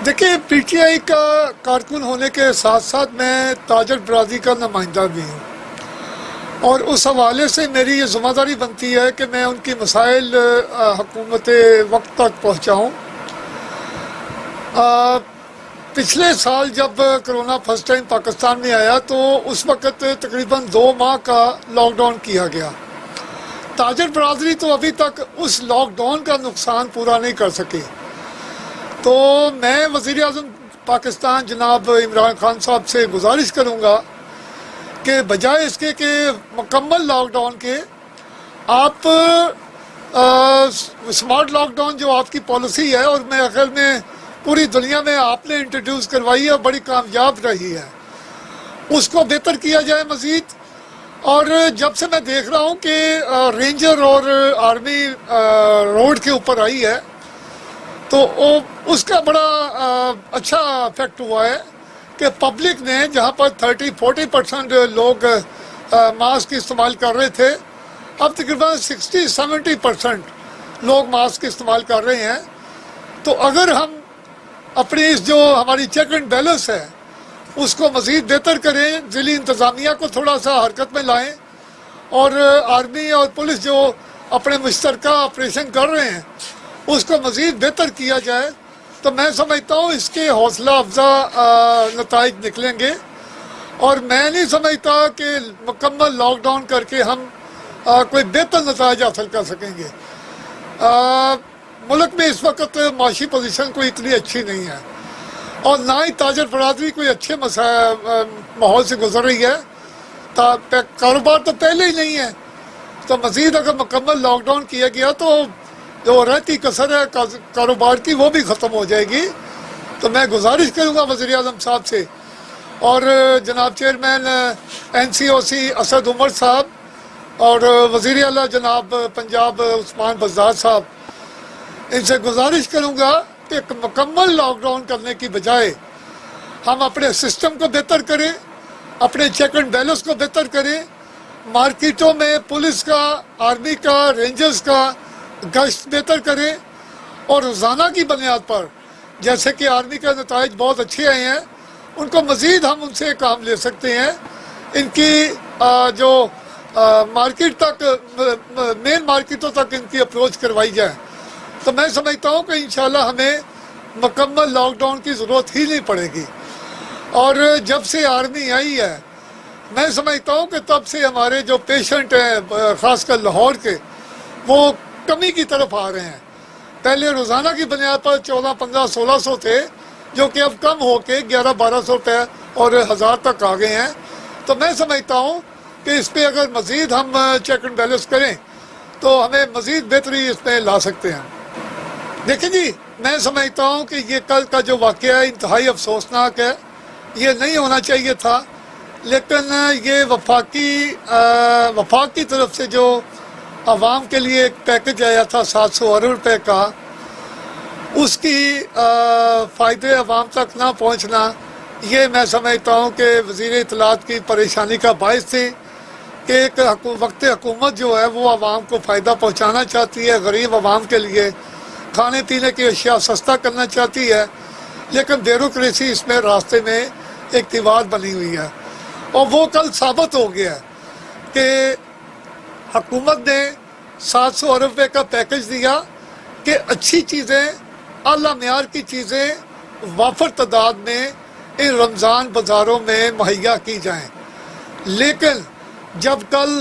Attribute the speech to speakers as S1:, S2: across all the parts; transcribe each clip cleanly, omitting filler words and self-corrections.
S1: देखिए, पीटीआई का कारकुन होने के साथ साथ मैं ताजर बरादरी का नुमाइंदा भी हूँ और उस हवाले से मेरी ये ज़िम्मेदारी बनती है कि मैं उनकी मसाइल हुकूमत वक्त तक पहुँचाऊँ। पिछले साल जब कोरोना फर्स्ट टाइम पाकिस्तान में आया तो उस वक़्त तकरीबन 2 माह का लॉकडाउन किया गया। ताजर बरादरी तो अभी तक उस लॉकडाउन का नुकसान पूरा नहीं कर सकी। तो मैं वज़ीर-ए-आज़म पाकिस्तान जनाब इमरान खान साहब से गुजारिश करूँगा कि बजाय इसके कि मुकम्मल लॉकडाउन के आप स्मार्ट लॉकडाउन जो आपकी पॉलिसी है और मेरे ख्याल में पूरी दुनिया में आपने इंट्रोड्यूस करवाई है और बड़ी कामयाब रही है, उसको बेहतर किया जाए मज़ीद। और जब से मैं देख रहा हूँ कि रेंजर और आर्मी रोड के ऊपर आई है तो उसका बड़ा अच्छा इफेक्ट हुआ है कि पब्लिक ने जहाँ पर 30-40% लोग मास्क इस्तेमाल कर रहे थे, अब तकरीबन 60-70% लोग मास्क इस्तेमाल कर रहे हैं। तो अगर हम अपनी इस जो हमारी चेक एंड बैलेंस है उसको मज़ीद बेहतर करें, ज़िली इंतज़ामिया को थोड़ा सा हरकत में लाएं और आर्मी और पुलिस जो अपने मुश्तरका ऑपरेशन कर रहे हैं उसको मज़ीद बेहतर किया जाए, तो मैं समझता हूँ इसके हौसला अफजा नताइज निकलेंगे। और मैं नहीं समझता कि मुकम्मल लॉकडाउन करके हम कोई बेहतर नताइज हासिल कर सकेंगे। मुल्क में इस वक्त माशी पोजीशन कोई इतनी अच्छी नहीं है और ना ही ताजर बरादरी कोई अच्छे माहौल से गुजर रही है। कारोबार तो पहले ही नहीं है, तो मज़ीद अगर मुकम्मल लॉकडाउन किया गया तो जो रहती कसर है कारोबार की वो भी ख़त्म हो जाएगी। तो मैं गुजारिश करूँगा वज़ीर-ए-आज़म साहब से और जनाब चेयरमैन NCOC असद उमर साहब और वज़ीर आला जनाब पंजाब उस्मान बज़दार साहब, इनसे गुजारिश करूँगा कि एक मुकम्मल लॉकडाउन करने की बजाय हम अपने सिस्टम को बेहतर करें, अपने चेक एंड बैलेंस को बेहतर करें, मार्केटों में पुलिस का, आर्मी का, रेंजर्स का गश्त बेहतर करें और रोज़ाना की बुनियाद पर जैसे कि आर्मी का नताइज बहुत अच्छे आए हैं उनको मज़ीद हम उनसे काम ले सकते हैं। इनकी जो मार्केट तक मेन मार्केटों तक इनकी अप्रोच करवाई जाए तो मैं समझता हूँ कि इंशाल्लाह हमें मुकम्मल लॉकडाउन की ज़रूरत ही नहीं पड़ेगी। और जब से आर्मी आई है मैं समझता हूँ कि तब से हमारे जो पेशेंट हैं ख़ासकर लाहौर के वो कमी की तरफ आ रहे हैं। पहले रोज़ाना की बुनियाद पर 14, 15, 1600 थे जो कि अब कम होके 1100-1200 रुपये और 1000 तक आ गए हैं। तो मैं समझता हूँ कि इस पर अगर मज़ीद हम चेक एंड बैलेंस करें तो हमें मज़ीद बेहतरी इसमें ला सकते हैं। देखिए जी, मैं समझता हूँ कि ये कल का जो वाक़या है इंतहाई अफसोसनाक है, ये नहीं होना चाहिए था, लेकिन ये वफाक की तरफ से जो आवाम के लिए एक पैकेज आया था 700 अरब रुपये का, उसकी फ़ायदे आवाम तक ना पहुँचना, ये मैं समझता हूँ कि वज़ीर इत्तलात की परेशानी का बायस थी कि एक वक्त हुकूमत जो है वो आवाम को फ़ायदा पहुँचाना चाहती है, गरीब आवाम के लिए खाने पीने की अशिया सस्ता करना चाहती है, लेकिन ब्यूरोक्रेसी इसमें रास्ते में एक दीवार बनी हुई है। और वो कल साबित हो गया कि हुकूमत ने 700 अरब रुपये का पैकेज दिया कि अच्छी चीज़ें, आला मेयार की चीज़ें वाफर तादाद में इन रमज़ान बाज़ारों में मुहैया की जाएं। लेकिन जब कल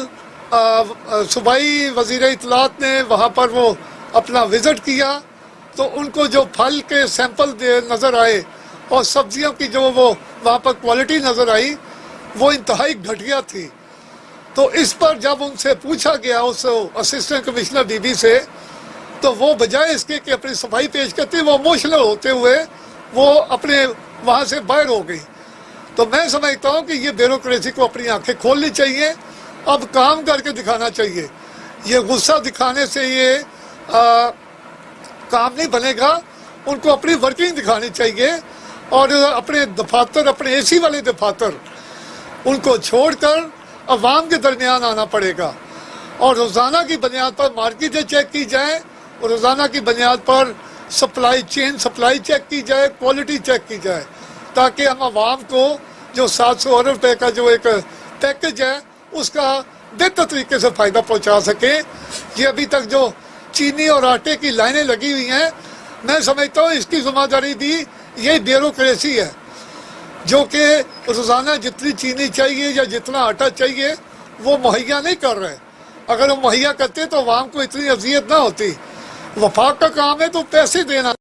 S1: सूबाई वज़ीर इत्तलात ने वहाँ पर वो अपना विज़िट किया तो उनको जो फल के सैंपल नज़र आए और सब्ज़ियों की जो वो वहाँ पर क्वालिटी नज़र आई वो इंतहाई घटिया थी। तो इस पर जब उनसे पूछा गया उस असिस्टेंट कमिश्नर DB से, तो वो बजाय इसके कि अपनी सफाई पेश करते वो इमोशनल होते हुए वो अपने वहाँ से बाहर हो गई। तो मैं समझता हूँ कि ये ब्यूरोक्रेसी को अपनी आंखें खोलनी चाहिए, अब काम करके दिखाना चाहिए। ये गुस्सा दिखाने से ये काम नहीं बनेगा, उनको अपनी वर्किंग दिखानी चाहिए और अपने दफातर, अपने AC वाले दफातर उनको छोड़कर अवाम के दरमियान आना पड़ेगा और रोज़ाना की बुनियाद पर मार्केटें चेक की जाएँ और रोज़ाना की बुनियाद पर सप्लाई चेक की जाए, क्वालिटी चेक की जाए, ताकि हम आवाम को जो 700 अरब रुपए का जो एक पैकेज है उसका बेहतर तरीके से फ़ायदा पहुंचा सके। ये अभी तक जो चीनी और आटे की लाइनें लगी हुई हैं, मैं समझता हूँ इसकी जिम्मेदारी भी यही ब्यूरोक्रेसी है, जो कि रोज़ाना जितनी चीनी चाहिए या जितना आटा चाहिए वो मुहैया नहीं कर रहे। अगर वो मुहैया करते तो आवाम को इतनी अजियत ना होती। वफाक का काम है तो पैसे देना।